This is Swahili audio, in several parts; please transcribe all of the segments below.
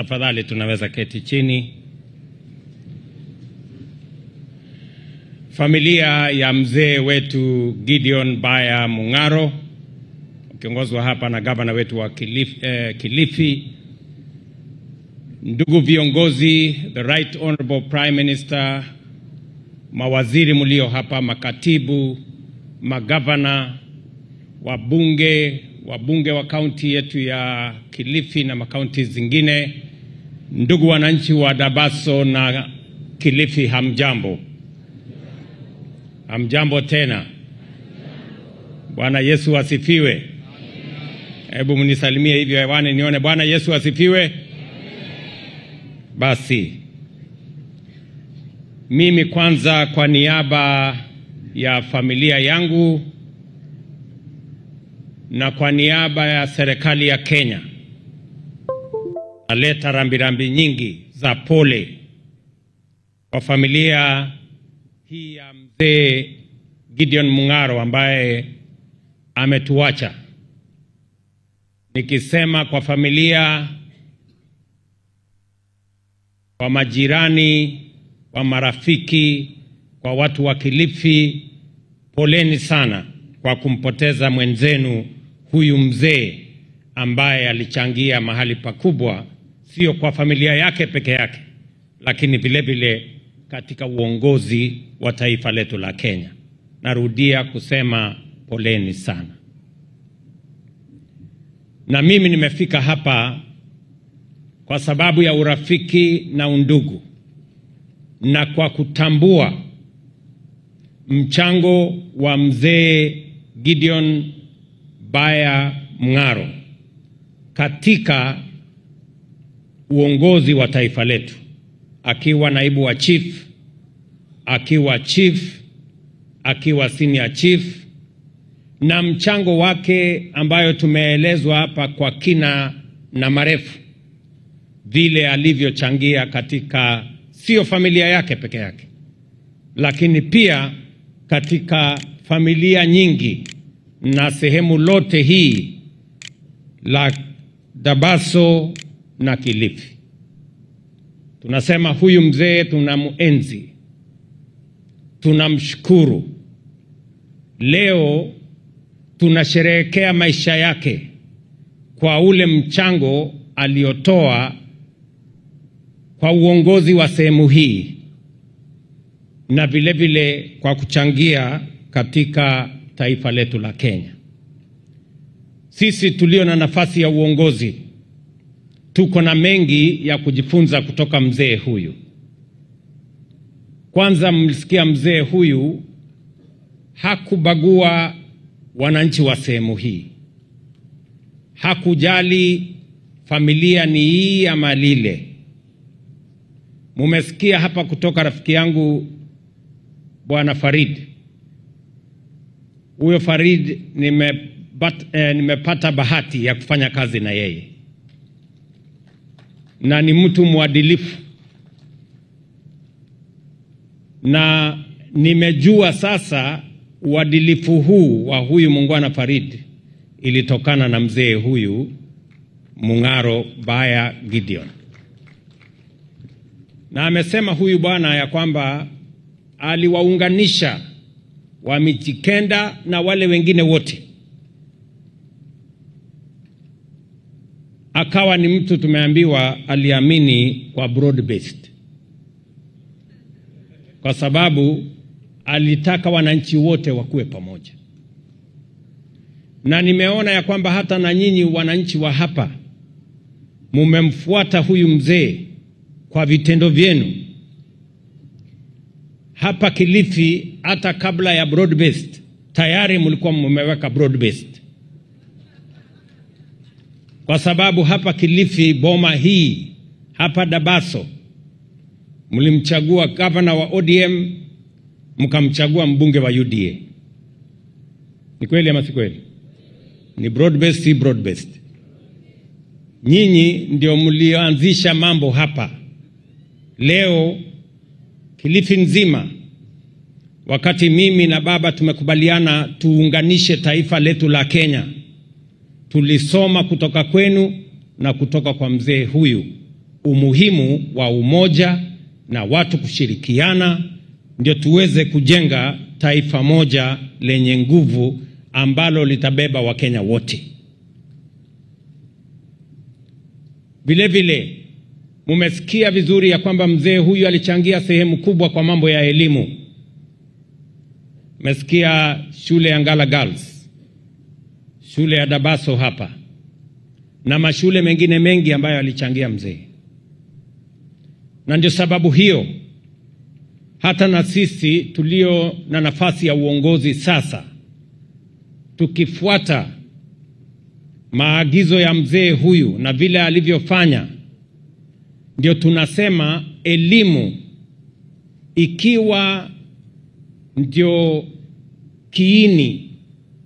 Tafadhali tunaweza keti chini. Familia ya mzee wetu Gideon Baya Mung'aro, ukiongozwa hapa na gavana wetu wa Kilifi, ndugu viongozi, the Right Honorable Prime Minister, mawaziri mlio hapa, makatibu, magavana, wabunge wa kaunti yetu ya Kilifi na makaunti zingine, ndugu wananchi wa Dabaso na Kilifi, hamjambo. Hamjambo tena. Bwana Yesu asifiwe. Hebu mnisalimie hivyo hewani nione. Bwana Yesu asifiwe. Basi mimi kwanza kwa niaba ya familia yangu na kwa niaba ya serikali ya Kenya naleta rambirambi nyingi za pole kwa familia hii ya mzee Gideon Mung'aro ambaye ametuacha. Nikisema kwa familia, kwa majirani, kwa marafiki, kwa watu wa Kilifi, poleni sana kwa kumpoteza mwenzenu huyu mzee ambaye alichangia mahali pakubwa, sio kwa familia yake peke yake, lakini vile vile katika uongozi wa taifa letu la Kenya. Narudia kusema poleni sana. Na mimi nimefika hapa kwa sababu ya urafiki na undugu, na kwa kutambua mchango wa mzee Gideon Baya Mung'aro katika uongozi wa taifa letu, akiwa naibu wa chief, akiwa chief, akiwa senior chief, na mchango wake ambayo tumeelezwa hapa kwa kina na marefu, vile alivyochangia katika sio familia yake peke yake, lakini pia katika familia nyingi na sehemu lote hii la Dabaso na Kilifi. Tunasema huyu mzee tunamuenzi, tunamshukuru. Leo tunasherehekea maisha yake kwa ule mchango aliotoa kwa uongozi wa sehemu hii, na vile vile kwa kuchangia katika taifa letu la Kenya. Sisi tulio na nafasi ya uongozi tuko na mengi ya kujifunza kutoka mzee huyu. Kwanza, mlisikia mzee huyu hakubagua wananchi wa sehemu hii. Hakujali familia ni hii ama lile. Mumesikia hapa kutoka rafiki yangu Bwana Farid. Huyo Farid nimepata bahati ya kufanya kazi na yeye, na ni mtu mwadilifu, na nimejua sasa uadilifu huu wa huyu Mungwana Farid ilitokana na mzee huyu Mung'aro Baya Gideon. Na amesema huyu bwana ya kwamba aliwaunganisha wa Mijikenda na wale wengine wote. Akawa ni mtu tumeambiwa aliamini kwa broad based, kwa sababu alitaka wananchi wote wakuwe pamoja. Na nimeona ya kwamba hata na nyinyi wananchi wa hapa mumemfuata huyu mzee kwa vitendo vyenu. Hapa Kilifi hata kabla ya broad based tayari mlikuwa mmeweka broad based, kwa sababu hapa Kilifi, boma hii hapa Dabaso, mlimchagua gavana wa ODM, mkamchagua mbunge wa UDA. Ni kweli ama si kweli? Ni broad based, si broad based? Nyinyi ndio mlioanzisha mambo hapa. Leo Kilifi nzima, wakati mimi na baba tumekubaliana tuunganishe taifa letu la Kenya, tulisoma kutoka kwenu na kutoka kwa mzee huyu umuhimu wa umoja na watu kushirikiana, ndio tuweze kujenga taifa moja lenye nguvu ambalo litabeba Wakenya wote. Vile vile mumesikia vizuri ya kwamba mzee huyu alichangia sehemu kubwa kwa mambo ya elimu. Mesikia shule ya Ngala Girls, shule ya Dabaso hapa, na mashule mengine mengi ambayo alichangia mzee. Na ndio sababu hiyo hata na sisi tulio na nafasi ya uongozi sasa, tukifuata maagizo ya mzee huyu na vile alivyofanya, ndio tunasema elimu ikiwa ndio kiini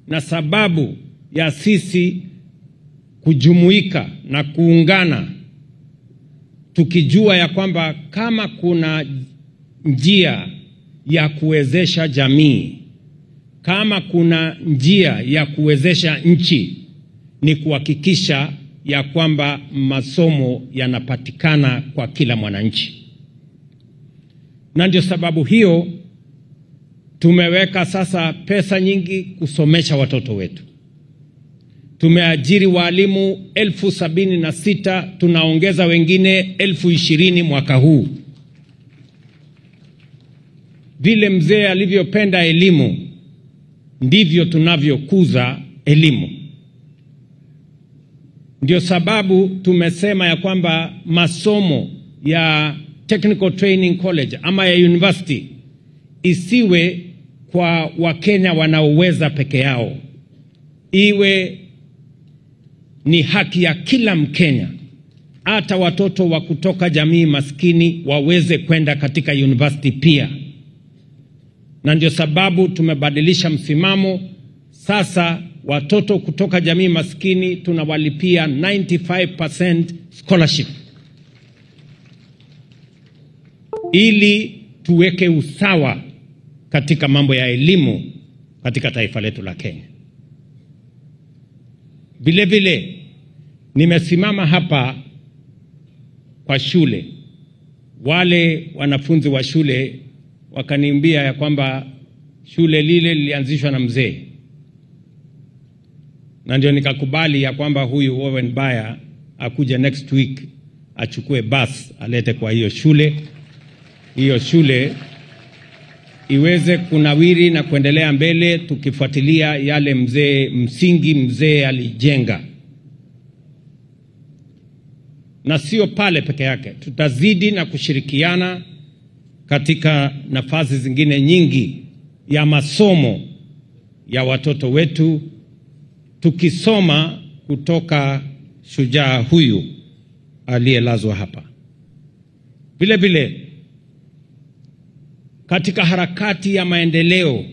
na sababu ya sisi kujumuika na kuungana, tukijua ya kwamba kama kuna njia ya kuwezesha jamii, kama kuna njia ya kuwezesha nchi, ni kuhakikisha ya kwamba masomo yanapatikana kwa kila mwananchi. Na ndio sababu hiyo tumeweka sasa pesa nyingi kusomesha watoto wetu. Tumeajiri walimu 76,000, tunaongeza wengine 20,000 mwaka huu. Vile mzee alivyopenda elimu, ndivyo tunavyokuza elimu. Ndio sababu tumesema ya kwamba masomo ya Technical Training College ama ya university isiwe kwa Wakenya wanaoweza peke yao, iwe ni haki ya kila Mkenya, hata watoto wa kutoka jamii maskini waweze kwenda katika university pia. Na ndio sababu tumebadilisha msimamo. Sasa watoto kutoka jamii maskini tunawalipia 95% scholarship, ili tuweke usawa katika mambo ya elimu katika taifa letu la Kenya. Vile vile nimesimama hapa kwa shule. Wale wanafunzi wa shule wakaniambia ya kwamba shule lile lilianzishwa na mzee, na ndio nikakubali ya kwamba huyu Owen Baya akuje next week achukue bus alete kwa hiyo shule iweze kunawiri na kuendelea mbele, tukifuatilia yale mzee alijenga. Na sio pale peke yake, tutazidi na kushirikiana katika nafasi zingine nyingi ya masomo ya watoto wetu, tukisoma kutoka shujaa huyu aliyelazwa hapa. Vile vile katika harakati ya maendeleo,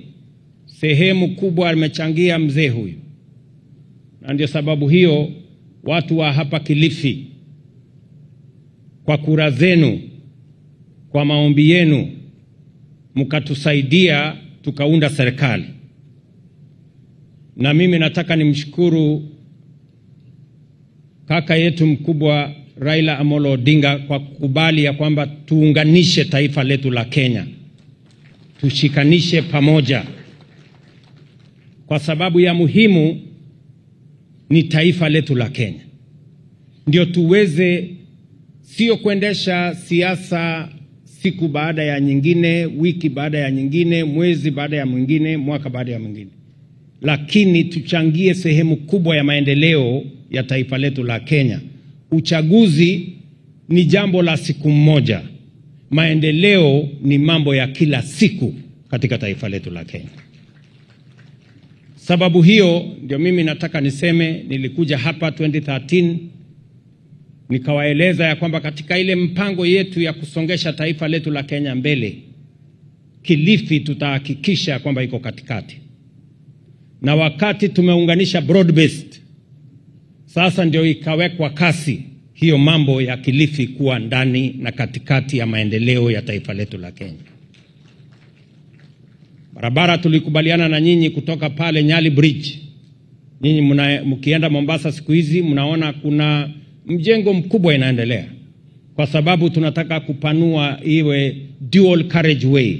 sehemu kubwa amechangia mzee huyu. Na ndio sababu hiyo watu wa hapa Kilifi, kwa kura zenu, kwa maombi yenu, mkatusaidia tukaunda serikali. Na mimi nataka nimshukuru kaka yetu mkubwa Raila Amolo Odinga kwa kukubali ya kwamba tuunganishe taifa letu la Kenya, tushikanishe pamoja, kwa sababu ya muhimu ni taifa letu la Kenya. Ndio tuweze sio kuendesha siasa siku baada ya nyingine, wiki baada ya nyingine, mwezi baada ya mwingine, mwaka baada ya mwingine, lakini tuchangie sehemu kubwa ya maendeleo ya taifa letu la Kenya. Uchaguzi ni jambo la siku moja, maendeleo ni mambo ya kila siku katika taifa letu la Kenya. Sababu hiyo ndio mimi nataka niseme, nilikuja hapa 2013 nikawaeleza ya kwamba katika ile mpango yetu ya kusongesha taifa letu la Kenya mbele, Kilifi tutahakikisha kwamba iko katikati. Na wakati tumeunganisha broad based, sasa ndio ikawekwa kasi hiyo mambo ya Kilifi kuwa ndani na katikati ya maendeleo ya taifa letu la Kenya. Barabara tulikubaliana na nyinyi kutoka pale Nyali Bridge. Nyinyi mkienda Mombasa siku hizi mnaona kuna mjengo mkubwa inaendelea. kwa sababu tunataka kupanua iwe dual carriageway.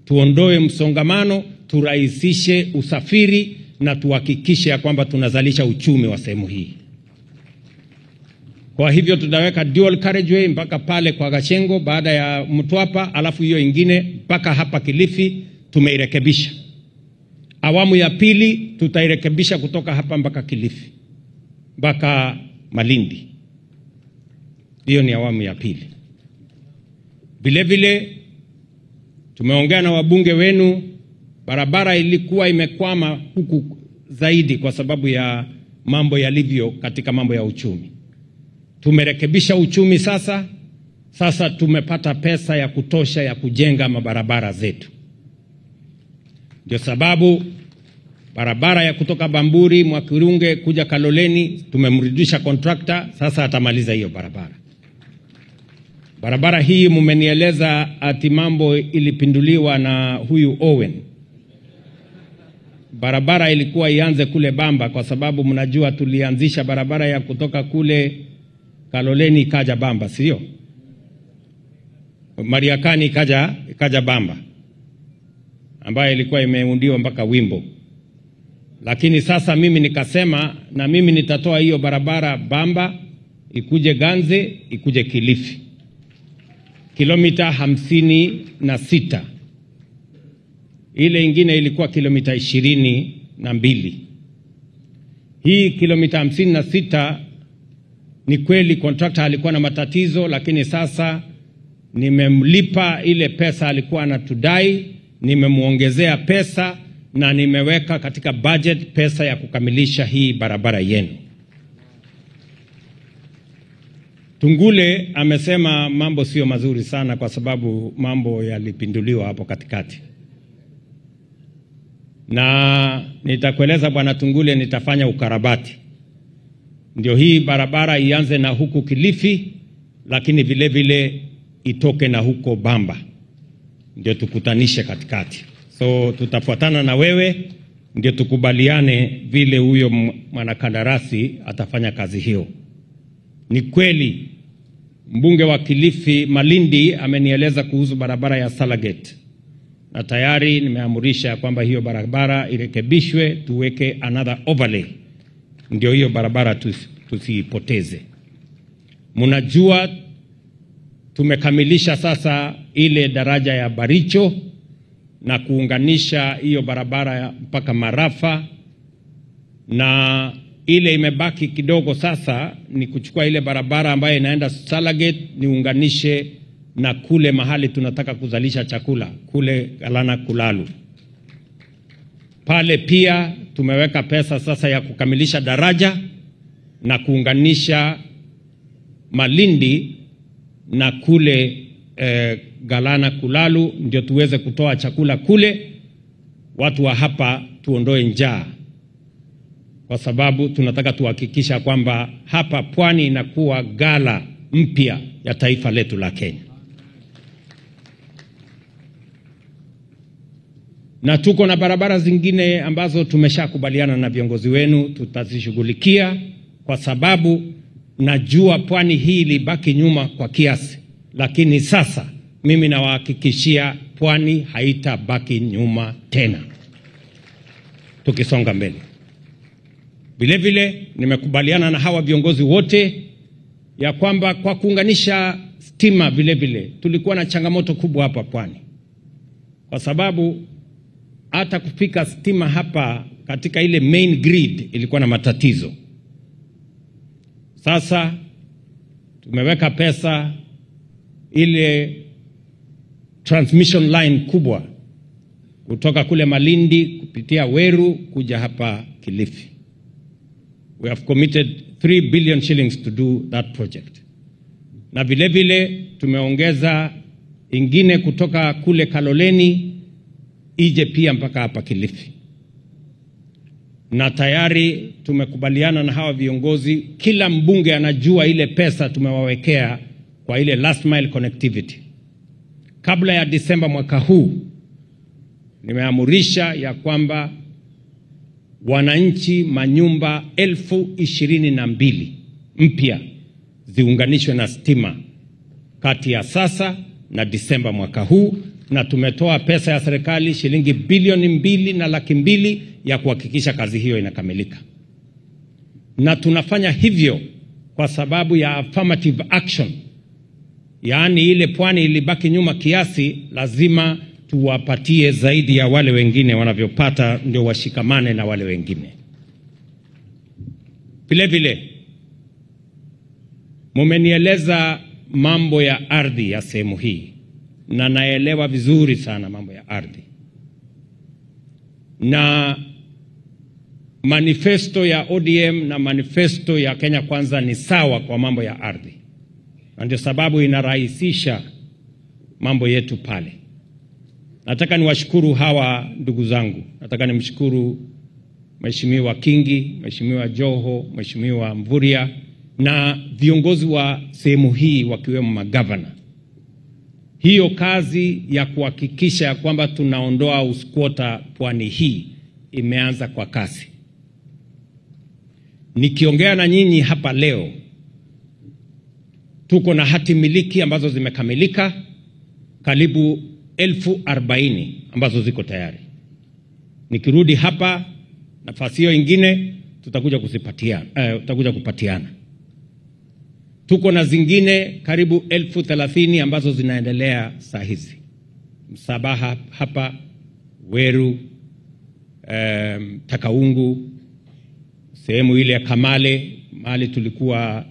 Tuondoe msongamano, turahisishe usafiri na tuhakikishe ya kwamba tunazalisha uchumi wa sehemu hii. Kwa hivyo tutaweka dual carriageway mpaka pale kwa Gachengo baada ya Mtwapa, alafu hiyo ingine mpaka hapa Kilifi tumeirekebisha. Awamu ya pili tutairekebisha kutoka hapa mpaka Kilifi mpaka Malindi. Hiyo ni awamu ya pili. Vile vile tumeongea na wabunge wenu, barabara ilikuwa imekwama huku zaidi kwa sababu ya mambo yalivyo katika mambo ya uchumi. Tumerekebisha uchumi sasa. Sasa tumepata pesa ya kutosha ya kujenga mabarabara zetu. Ndio sababu barabara ya kutoka Bamburi Mwakirunge kuja Kaloleni tumemrudisha contractor, sasa atamaliza hiyo barabara. Barabara hii mumenieleza ati mambo ilipinduliwa na huyu Owen. Barabara ilikuwa ianze kule Bamba kwa sababu mnajua tulianzisha barabara ya kutoka kule Kaloleni ikaja Bamba, sio? Mariakani ikaja Bamba, ambayo ilikuwa imeundiwa mpaka Wimbo. Lakini sasa mimi nikasema na mimi nitatoa hiyo barabara Bamba ikuje Ganze ikuje Kilifi, kilomita 56. Ile ingine ilikuwa kilomita 22. Hii kilomita 56 ni kweli contractor alikuwa na matatizo, lakini sasa nimemlipa ile pesa alikuwa anatudai, nimemuongezea pesa na nimeweka katika budget pesa ya kukamilisha hii barabara yenu. Tungule amesema mambo sio mazuri sana kwa sababu mambo yalipinduliwa hapo katikati. Na nitakueleza Bwana Tungule, nitafanya ukarabati. Ndio hii barabara ianze na huku Kilifi, lakini vile vile itoke na huko Bamba. Ndio tukutanishe katikati. So tutafuatana na wewe ndio tukubaliane vile huyo mwanakandarasi atafanya kazi hiyo. Ni kweli mbunge wa Kilifi Malindi amenieleza kuhusu barabara ya Salagate, na tayari nimeamurisha kwamba hiyo barabara irekebishwe, tuweke another overlay ndio hiyo barabara tusiipoteze. Mnajua tumekamilisha sasa ile daraja ya Baricho na kuunganisha hiyo barabara mpaka Marafa, na ile imebaki kidogo sasa ni kuchukua ile barabara ambayo inaenda Salagate niunganishe na kule mahali tunataka kuzalisha chakula kule Galana Kulalu. Pale pia tumeweka pesa sasa ya kukamilisha daraja na kuunganisha Malindi na kule Galana Kulalu ndio tuweze kutoa chakula kule, watu wa hapa tuondoe njaa, kwa sababu tunataka tuhakikisha kwamba hapa pwani inakuwa gala mpya ya taifa letu la Kenya. Na tuko na barabara zingine ambazo tumeshakubaliana na viongozi wenu tutazishughulikia, kwa sababu najua pwani hii ilibaki nyuma kwa kiasi, lakini sasa mimi nawahakikishia pwani haitabaki nyuma tena tukisonga mbele. Vile vile nimekubaliana na hawa viongozi wote ya kwamba kwa kuunganisha stima vile vile tulikuwa na changamoto kubwa hapa pwani, kwa sababu hata kufika stima hapa katika ile main grid ilikuwa na matatizo. Sasa tumeweka pesa ile transmission line kubwa kutoka kule Malindi kupitia Weru kuja hapa Kilifi. We have committed 3 billion shillings to do that project. Na vile vile tumeongeza ingine kutoka kule Kaloleni ije pia mpaka hapa Kilifi. Na tayari tumekubaliana na hawa viongozi, kila mbunge anajua ile pesa tumewawekea kwa ile last mile connectivity. Kabla ya Disemba mwaka huu nimeamurisha ya kwamba wananchi manyumba 22,000 mpya ziunganishwe na stima kati ya sasa na Disemba mwaka huu, na tumetoa pesa ya serikali shilingi bilioni 2.2 ya kuhakikisha kazi hiyo inakamilika. Na tunafanya hivyo kwa sababu ya affirmative action, yaani ile pwani ilibaki nyuma kiasi, lazima tuwapatie zaidi ya wale wengine wanavyopata, ndio washikamane na wale wengine. Vile vile mumenieleza mambo ya ardhi ya sehemu hii, na naelewa vizuri sana mambo ya ardhi, na manifesto ya ODM na manifesto ya Kenya Kwanza ni sawa kwa mambo ya ardhi, na ndio sababu inarahisisha mambo yetu pale. Nataka niwashukuru hawa ndugu zangu. Nataka nimshukuru Mheshimiwa Kingi, Mheshimiwa Joho, Mheshimiwa Mvurya na viongozi wa sehemu hii wakiwemo magavana. Hiyo kazi ya kuhakikisha kwamba tunaondoa uskwota pwani hii imeanza kwa kasi. Nikiongea na nyinyi hapa leo, tuko na hati miliki ambazo zimekamilika karibu 40,000 ambazo ziko tayari. Nikirudi hapa nafasi hiyo ingine tutakuja kupatiana. Tuko na zingine karibu 30,000 ambazo zinaendelea saa hizi. Msabaha hapa, Weru, Takaungu, sehemu ile ya Kamale mahali tulikuwa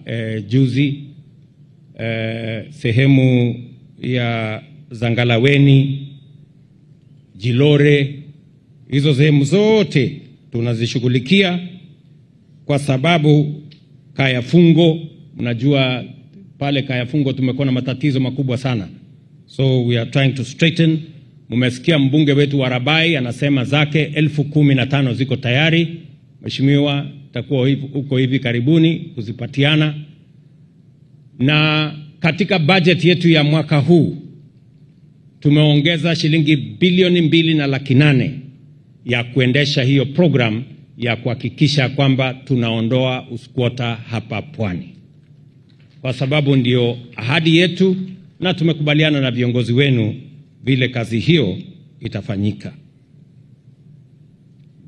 juzi, sehemu ya Zangalaweni, Jilore, hizo sehemu zote tunazishughulikia, kwa sababu Kayafungo, mnajua pale Kayafungo tumekuwa na matatizo makubwa sana. So we are trying to straighten. Mumesikia mbunge wetu wa Rabai anasema zake 15,000 ziko tayari. Mheshimiwa, takuwa huko hivi karibuni kuzipatiana. Na katika budget yetu ya mwaka huu tumeongeza shilingi bilioni 2.8 ya kuendesha hiyo program ya kuhakikisha kwamba tunaondoa uskwota hapa pwani, kwa sababu ndio ahadi yetu, na tumekubaliana na viongozi wenu vile kazi hiyo itafanyika.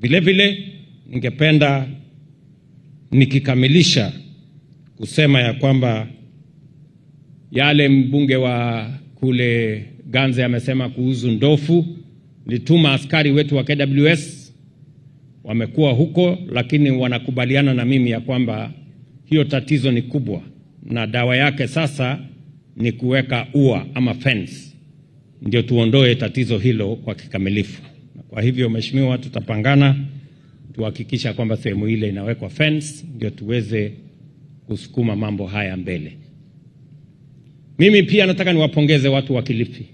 Vile vile ningependa nikikamilisha kusema ya kwamba yale mbunge wa kule Ganze amesema kuhusu ndofu, nituma askari wetu wa KWS wamekuwa huko, lakini wanakubaliana na mimi ya kwamba hiyo tatizo ni kubwa, na dawa yake sasa ni kuweka ua ama fence, ndio tuondoe tatizo hilo kwa kikamilifu. Kwa hivyo Mheshimiwa, tutapangana tuhakikisha kwamba sehemu ile inawekwa fence, ndio tuweze kusukuma mambo haya mbele. Mimi pia nataka niwapongeze watu wa Kilifi.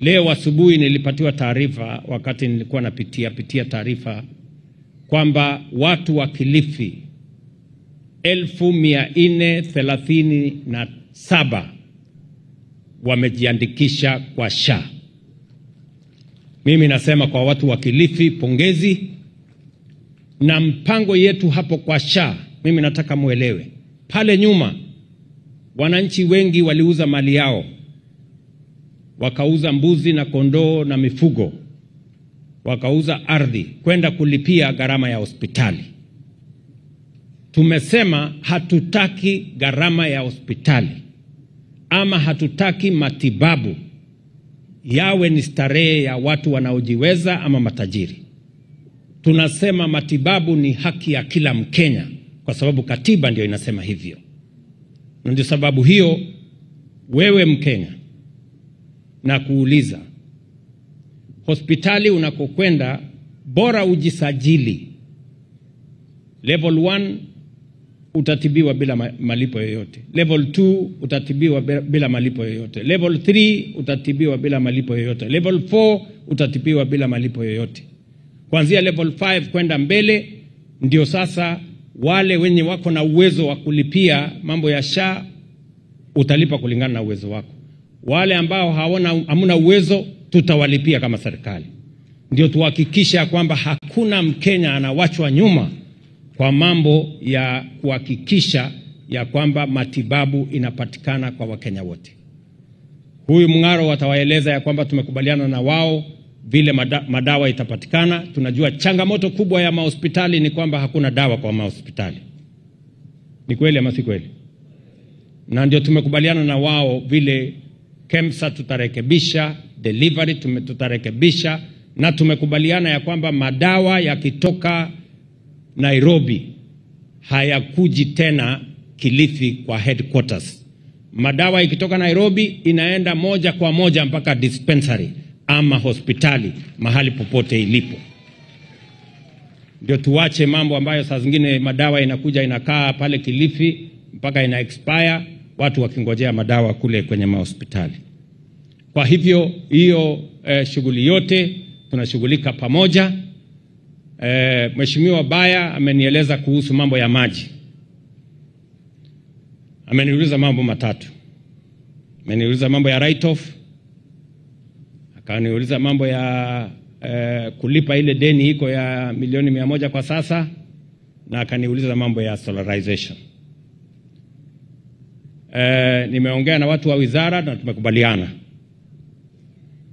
Leo asubuhi nilipatiwa taarifa wakati nilikuwa napitia taarifa kwamba watu wa Kilifi 1437 wamejiandikisha kwa SHA. Mimi nasema kwa watu wa Kilifi pongezi, na mpango yetu hapo kwa SHA, mimi nataka muelewe, pale nyuma wananchi wengi waliuza mali yao, wakauza mbuzi na kondoo na mifugo, wakauza ardhi kwenda kulipia gharama ya hospitali. Tumesema hatutaki gharama ya hospitali ama hatutaki matibabu yawe ni starehe ya watu wanaojiweza ama matajiri. Tunasema matibabu ni haki ya kila Mkenya, kwa sababu katiba ndio inasema hivyo. Na ndio sababu hiyo wewe Mkenya na kuuliza, hospitali unakokwenda bora ujisajili. Level 1 utatibiwa bila malipo yoyote. Level 2 utatibiwa bila malipo yoyote. Level 3 utatibiwa bila malipo yoyote. Level 4 utatibiwa bila malipo yoyote. Kuanzia level 5 kwenda mbele ndio sasa wale wenye wako na uwezo wa kulipia mambo ya SHA utalipa kulingana na uwezo wako. Wale ambao hamuna uwezo tutawalipia kama serikali. Ndio tuhakikisha kwamba hakuna Mkenya anawachwa nyuma kwa mambo ya kuhakikisha ya kwamba matibabu inapatikana kwa Wakenya wote. Huyu Mung'aro watawaeleza ya kwamba tumekubaliana na wao vile madawa itapatikana. Tunajua changamoto kubwa ya mahospitali ni kwamba hakuna dawa kwa mahospitali. Ni kweli ama si kweli? Na ndio tumekubaliana na wao vile KEMSA tutarekebisha, delivery tutarekebisha, na tumekubaliana ya kwamba madawa yakitoka Nairobi hayakuji tena Kilifi kwa headquarters. Madawa ikitoka Nairobi inaenda moja kwa moja mpaka dispensary ama hospitali mahali popote ilipo. Ndio tuache mambo ambayo saa zingine madawa inakuja inakaa pale Kilifi mpaka ina expire, watu wakingojea madawa kule kwenye mahospitali. Kwa hivyo hiyo shughuli yote tunashughulika pamoja. Mheshimiwa Baya amenieleza kuhusu mambo ya maji. Ameniuliza mambo matatu. Ameniuliza mambo ya write off, akaniuliza mambo ya kulipa ile deni iko ya milioni 100 kwa sasa, na akaniuliza mambo ya solarization. Nimeongea na watu wa wizara na tumekubaliana.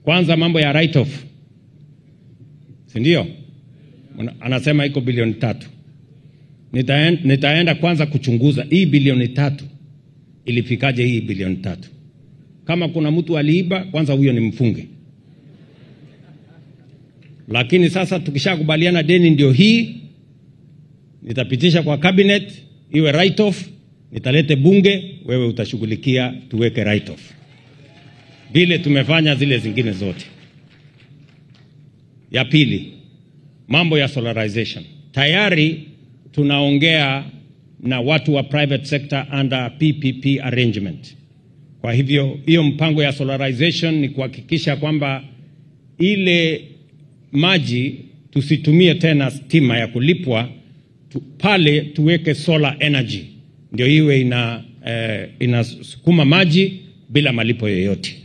Kwanza mambo ya write off, si ndio? Anasema iko bilioni 3. Nitaenda kwanza kuchunguza hii bilioni 3 ilifikaje hii bilioni 3. Kama kuna mtu aliiba, kwanza huyo ni mfunge. Lakini sasa tukishakubaliana deni ndio hii, nitapitisha kwa cabinet iwe write off, nitalete bunge, wewe utashughulikia tuweke write off, vile tumefanya zile zingine zote. Ya pili, mambo ya solarization. Tayari tunaongea na watu wa private sector under PPP arrangement. Kwa hivyo hiyo mpango ya solarization ni kuhakikisha kwamba ile maji tusitumie tena stima ya kulipwa, pale tuweke solar energy, ndio iwe inasukuma maji bila malipo yoyote.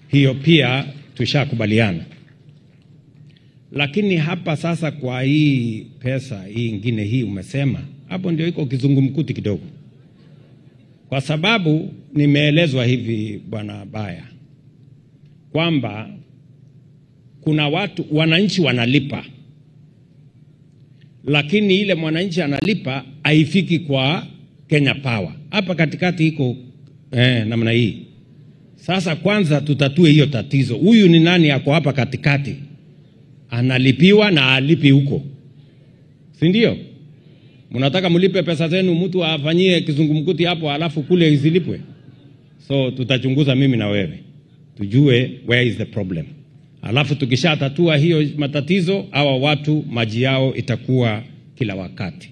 Hiyo pia tushakubaliana. Lakini hapa sasa kwa hii pesa hii ingine hii umesema, hapo ndio iko kizungumkuti kidogo. Kwa sababu nimeelezwa hivi Bwana Baya kwamba kuna wananchi wanalipa, lakini ile mwananchi analipa haifiki kwa Kenya Power. Hapa katikati iko namna hii. Sasa kwanza tutatue hiyo tatizo. Huyu ni nani yako hapa katikati? Analipiwa na alipi huko, si ndio? Mnataka mlipe pesa zenu mtu afanyie kizungumkuti hapo alafu kule izilipwe? So tutachunguza mimi na wewe tujue where is the problem. Alafu tukishatatua hiyo matatizo, hawa watu maji yao itakuwa kila wakati.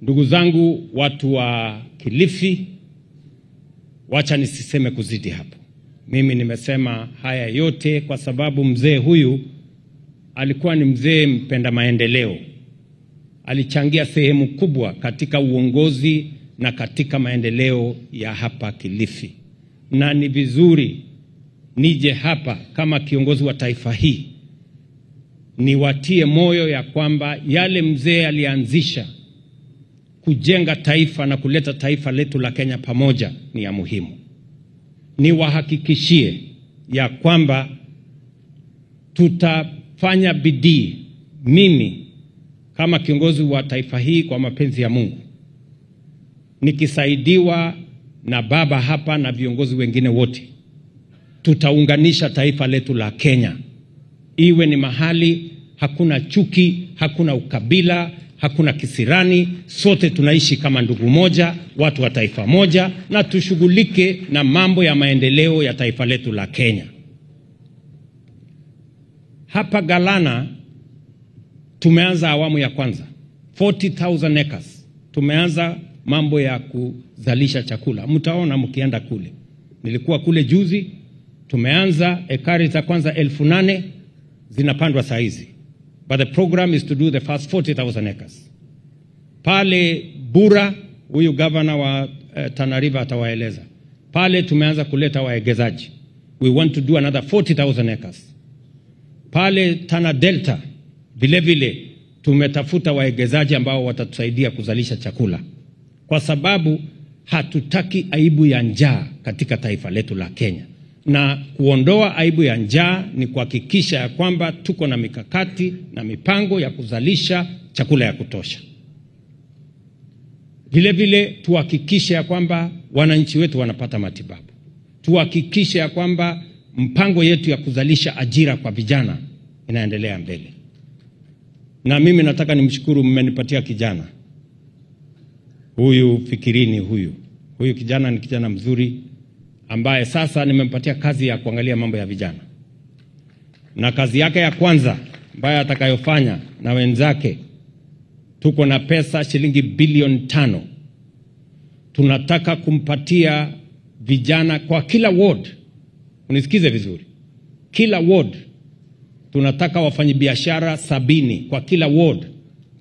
Ndugu zangu watu wa Kilifi, wacha nisiseme kuzidi hapo. Mimi nimesema haya yote kwa sababu mzee huyu alikuwa ni mzee mpenda maendeleo. Alichangia sehemu kubwa katika uongozi na katika maendeleo ya hapa Kilifi. Na ni vizuri nije hapa kama kiongozi wa taifa hii niwatie moyo ya kwamba yale mzee alianzisha kujenga taifa na kuleta taifa letu la Kenya pamoja ni ya muhimu. Niwahakikishie ya kwamba tutafanya bidii, mimi kama kiongozi wa taifa hii kwa mapenzi ya Mungu, nikisaidiwa na baba hapa na viongozi wengine wote, tutaunganisha taifa letu la Kenya iwe ni mahali hakuna chuki, hakuna ukabila, hakuna kisirani, sote tunaishi kama ndugu moja, watu wa taifa moja, na tushughulike na mambo ya maendeleo ya taifa letu la Kenya. Hapa Galana tumeanza awamu ya kwanza, 40,000 acres. Tumeanza mambo ya kuzalisha chakula. Mtaona mkienda kule. Nilikuwa kule juzi, tumeanza ekari za kwanza 8,000 zinapandwa saa hizi. But the program is to do the first 40,000 acres. Pale Bura, huyu governor wa Tana River atawaeleza. Pale tumeanza kuleta waegezaji. We want to do another 40,000 acres. Pale Tana Delta vile vile tumetafuta waegezaji ambao watatusaidia kuzalisha chakula. kwa sababu hatutaki aibu ya njaa katika taifa letu la Kenya. Na kuondoa aibu ya njaa ni kuhakikisha ya kwamba tuko na mikakati na mipango ya kuzalisha chakula ya kutosha. Vile vile tuhakikishe ya kwamba wananchi wetu wanapata matibabu. Tuhakikishe ya kwamba mpango yetu ya kuzalisha ajira kwa vijana inaendelea mbele. Na mimi nataka nimshukuru, mmenipatia kijana huyu Fikirini. Huyu kijana ni kijana mzuri ambaye sasa nimempatia kazi ya kuangalia mambo ya vijana. Na kazi yake ya kwanza ambayo atakayofanya na wenzake, tuko na pesa shilingi bilioni 5. Tunataka kumpatia vijana kwa kila ward. Unisikize vizuri. Kila ward tunataka wafanyabiashara 70 kwa kila ward.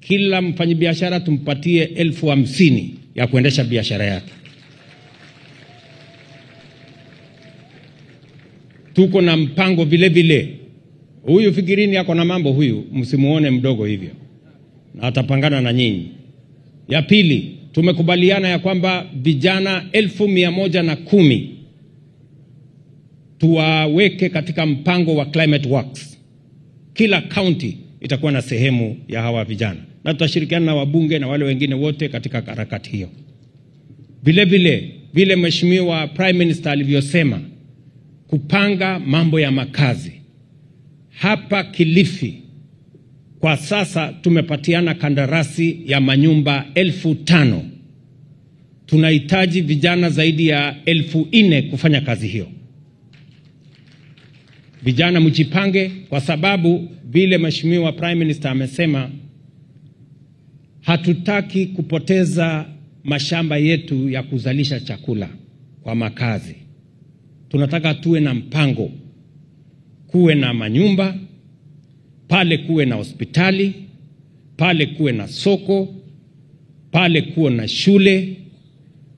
Kila mfanyabiashara tumpatie 50,000 ya kuendesha biashara yake. Tuko na mpango vile vile. Huyu Fikirini yako na mambo, huyu msimuone mdogo hivyo. Na atapangana na nyinyi. Ya pili, tumekubaliana ya kwamba vijana 110,000 tuwaweke katika mpango wa Climate Works. Kila county itakuwa na sehemu ya hawa vijana. Na tutashirikiana na wabunge na wale wengine wote katika harakati hiyo. Vile Mheshimiwa Prime Minister alivyosema, kupanga mambo ya makazi. Hapa Kilifi kwa sasa tumepatiana kandarasi ya manyumba 5,000. Tunahitaji vijana zaidi ya 4,000 kufanya kazi hiyo. Vijana mjipange, kwa sababu vile Mheshimiwa Prime Minister amesema, hatutaki kupoteza mashamba yetu ya kuzalisha chakula kwa makazi. Tunataka tuwe na mpango, kuwe na manyumba, pale kuwe na hospitali, pale kuwe na soko, pale kuwe na shule,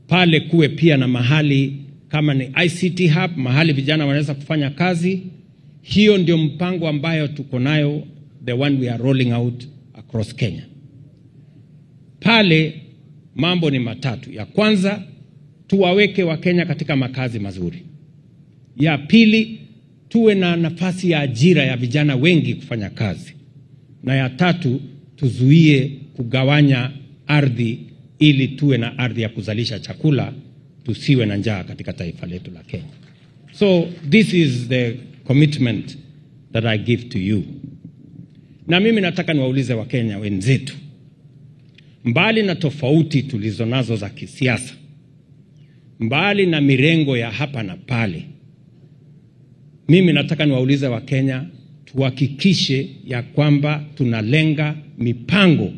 pale kuwe pia na mahali kama ni ICT hub, mahali vijana wanaweza kufanya kazi. Hiyo ndio mpango ambayo tuko nayo, the one we are rolling out across Kenya. Pale mambo ni matatu. Ya kwanza, tuwaweke Wakenya katika makazi mazuri. Ya pili, tuwe na nafasi ya ajira ya vijana wengi kufanya kazi. Na ya tatu, tuzuie kugawanya ardhi ili tuwe na ardhi ya kuzalisha chakula, tusiwe na njaa katika taifa letu la Kenya. So this is the commitment that I give to you. Na mimi nataka niwaulize Wakenya wenzetu, mbali na tofauti tulizonazo za kisiasa, mbali na mirengo ya hapa na pale, mimi nataka niwaulize Wakenya, tuhakikishe ya kwamba tunalenga mipango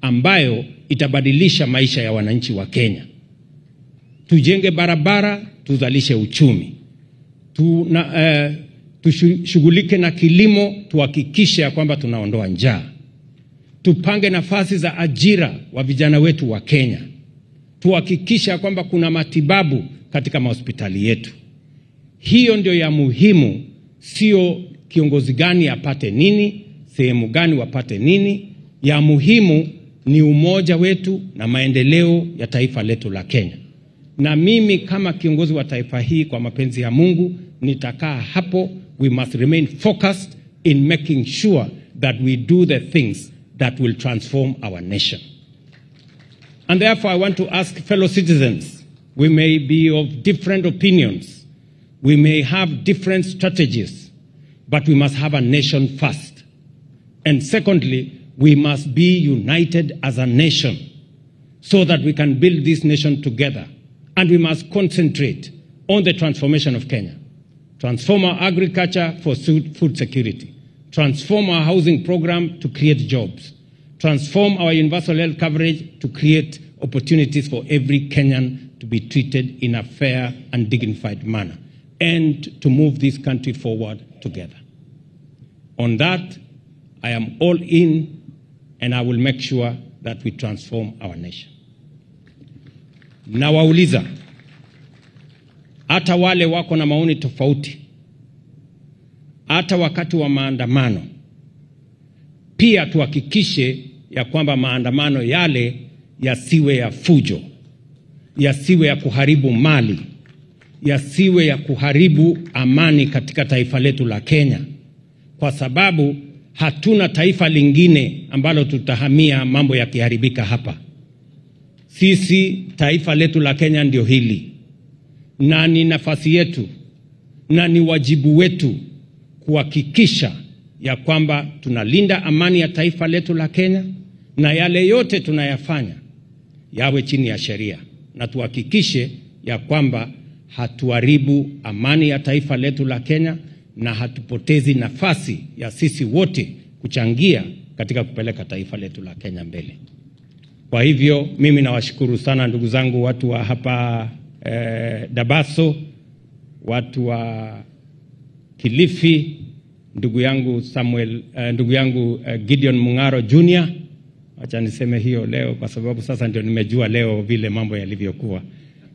ambayo itabadilisha maisha ya wananchi wa Kenya. Tujenge barabara, tuzalishe uchumi. Tushughulike na kilimo, tuhakikishe ya kwamba tunaondoa njaa. Tupange nafasi za ajira wa vijana wetu wa Kenya. Tuhakikishe ya kwamba kuna matibabu katika mahospitali yetu. Hiyo ndio ya muhimu, sio kiongozi gani apate nini, sehemu gani wapate nini. Ya muhimu ni umoja wetu na maendeleo ya taifa letu la Kenya. Na mimi kama kiongozi wa taifa hii, kwa mapenzi ya Mungu, nitakaa hapo. We must remain focused in making sure that we do the things that will transform our nation. And therefore I want to ask fellow citizens, we may be of different opinions, we may have different strategies, but we must have a nation first. And secondly, we must be united as a nation so that we can build this nation together. And we must concentrate on the transformation of Kenya. Transform our agriculture for food security. Transform our housing program to create jobs. Transform our universal health coverage to create opportunities for every Kenyan to be treated in a fair and dignified manner, and to move this country forward together. On that, I am all in, and I will make sure that we transform our nation. Nawauliza, hata wale wako na maoni tofauti, hata wakati wa maandamano, pia tuhakikishe ya kwamba maandamano yale yasiwe ya fujo, yasiwe ya kuharibu mali, yasiwe ya kuharibu amani katika taifa letu la Kenya, kwa sababu hatuna taifa lingine ambalo tutahamia mambo yakiharibika hapa. Sisi taifa letu la Kenya ndio hili, na ni nafasi yetu na ni wajibu wetu kuhakikisha ya kwamba tunalinda amani ya taifa letu la Kenya, na yale yote tunayafanya yawe chini ya sheria, na tuhakikishe ya kwamba hatuharibu amani ya taifa letu la Kenya na hatupotezi nafasi ya sisi wote kuchangia katika kupeleka taifa letu la Kenya mbele. Kwa hivyo mimi nawashukuru sana ndugu zangu, watu wa hapa Dabaso, watu wa Kilifi, ndugu yangu Samuel, ndugu yangu Gideon Mungaro Junior. Acha niseme hiyo leo kwa sababu sasa ndio nimejua leo vile mambo yalivyokuwa.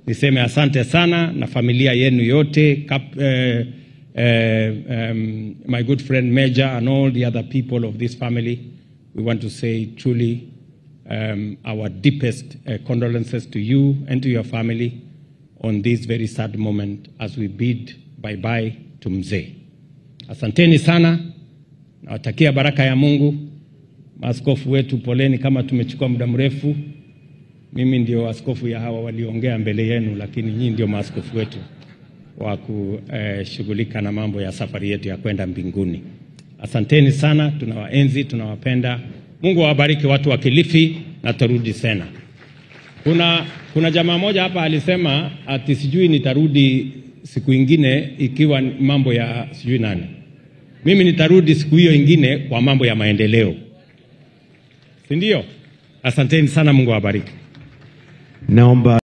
Niseme asante sana na familia yenu yote, my good friend Major and all the other people of this family. We want to say truly our deepest condolences to you and to your family on this very sad moment as we bid bye-bye to mzee. Asanteni sana, nawatakia baraka ya Mungu. Maaskofu wetu poleni kama tumechukua muda mrefu. Mimi ndio askofu ya hawa waliongea mbele yenu, lakini nyinyi ndio maaskofu wetu wa kushughulika na mambo ya safari yetu ya kwenda mbinguni. Asanteni sana, tunawaenzi, tunawapenda. Mungu awabariki watu wa Kilifi na turudi tena. Kuna jamaa moja hapa alisema ati sijui nitarudi siku ingine ikiwa mambo ya sijui nani. Mimi nitarudi siku hiyo ingine kwa mambo ya maendeleo. Si ndio? Asanteni sana, Mungu awabariki. Naomba